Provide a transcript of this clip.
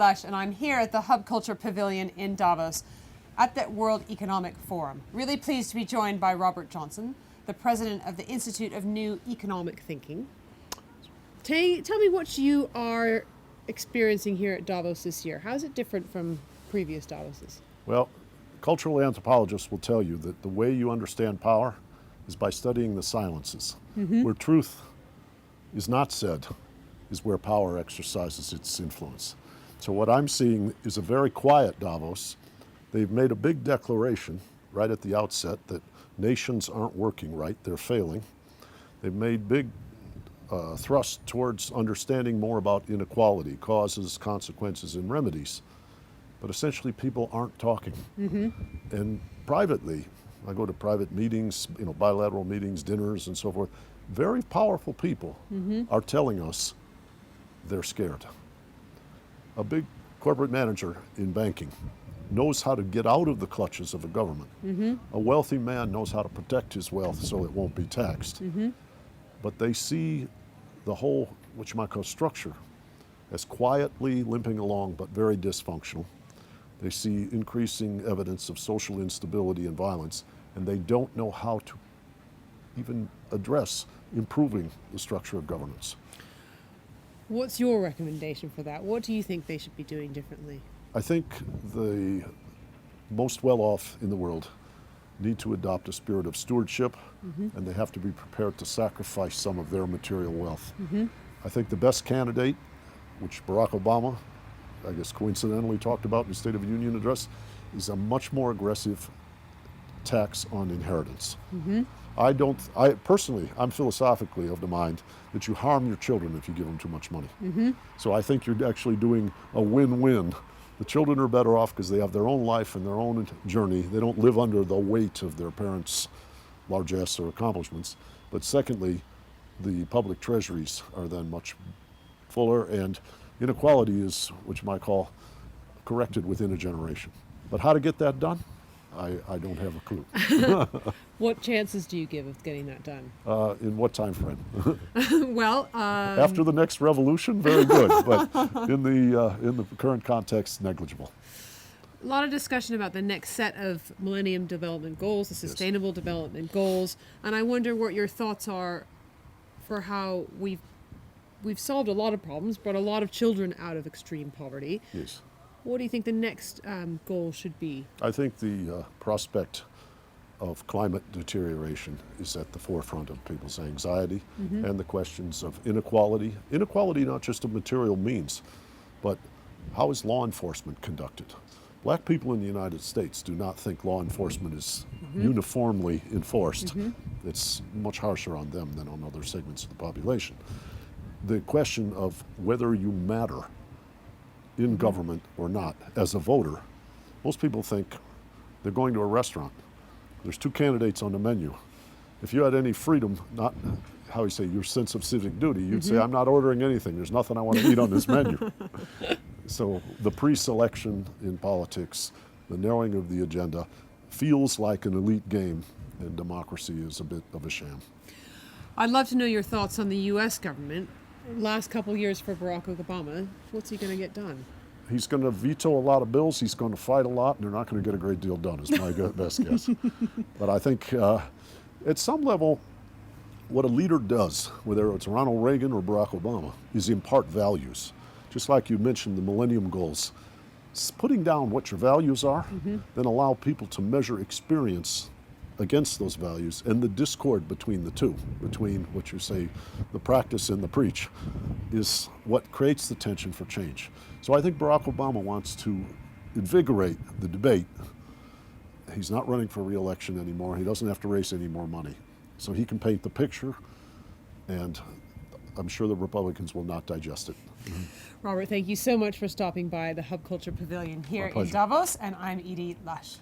Lush, and I'm here at the Hub Culture Pavilion in Davos at the World Economic Forum. Really pleased to be joined by Robert Johnson, the president of the Institute of New Economic Thinking. Tell me what you are experiencing here at Davos this year. How is it different from previous Davoses? Well, cultural anthropologists will tell you that the way you understand power is by studying the silences. Where truth is not said is where power exercises its influence. So what I'm seeing is a very quiet Davos. They've made a big declaration right at the outset that nations aren't working right, they're failing. They've made big thrust towards understanding more about inequality, causes, consequences, and remedies. But essentially people aren't talking. And privately, I go to private meetings, bilateral meetings, dinners, and so forth. Very powerful people are telling us they're scared. A big corporate manager in banking knows how to get out of the clutches of a government. A wealthy man knows how to protect his wealth so it won't be taxed. But they see the whole, what you might call structure, as quietly limping along but very dysfunctional. They see increasing evidence of social instability and violence, and they don't know how to even address improving the structure of governance. What's your recommendation for that? What do you think they should be doing differently? I think the most well-off in the world need to adopt a spirit of stewardship, and they have to be prepared to sacrifice some of their material wealth. I think the best candidate, which Barack Obama, I guess coincidentally talked about in the State of the Union address, is a much more aggressive tax on inheritance. I personally, I'm philosophically of the mind that you harm your children if you give them too much money. So I think you're actually doing a win-win. The children are better off because they have their own life and their own journey. They don't live under the weight of their parents' largesse or accomplishments. But secondly, the public treasuries are then much fuller, and inequality is what you might call corrected within a generation. But how to get that done? I don't have a clue. What chances do you give of getting that done? In what time frame? Well, after the next revolution, very good. But in the current context, negligible. a lot of discussion about the next set of Millennium Development Goals, the Sustainable Development Goals, and I wonder what your thoughts are for how we've solved a lot of problems, brought a lot of children out of extreme poverty. Yes. What do you think the next goal should be? I think the prospect of climate deterioration is at the forefront of people's anxiety and the questions of inequality. Inequality not just of material means, but how is law enforcement conducted? Black people in the United States do not think law enforcement is uniformly enforced. It's much harsher on them than on other segments of the population. The question of whether you matter in government or not as a voter, most people think they're going to a restaurant. There's two candidates on the menu. If you had any freedom, not how you say your sense of civic duty, you'd say, I'm not ordering anything. There's nothing I want to eat on this menu. So the pre-selection in politics, the narrowing of the agenda, feels like an elite game, and democracy is a bit of a sham. I'd love to know your thoughts on the U.S. government. Last couple years for Barack Obama, what's he going to get done? He's going to veto a lot of bills, he's going to fight a lot, and they're not going to get a great deal done, is my best guess. But I think at some level, what a leader does, whether it's Ronald Reagan or Barack Obama, is impart values. Just like you mentioned the Millennium Goals. Putting down what your values are, then allow people to measure experience against those values, and the discord between the two, between what you say, the practice and the preach, is what creates the tension for change. So I think Barack Obama wants to invigorate the debate. He's not running for re-election anymore. He doesn't have to raise any more money. So he can paint the picture, and I'm sure the Republicans will not digest it. Robert, thank you so much for stopping by the Hub Culture Pavilion here in Davos, and I'm Edie Lush.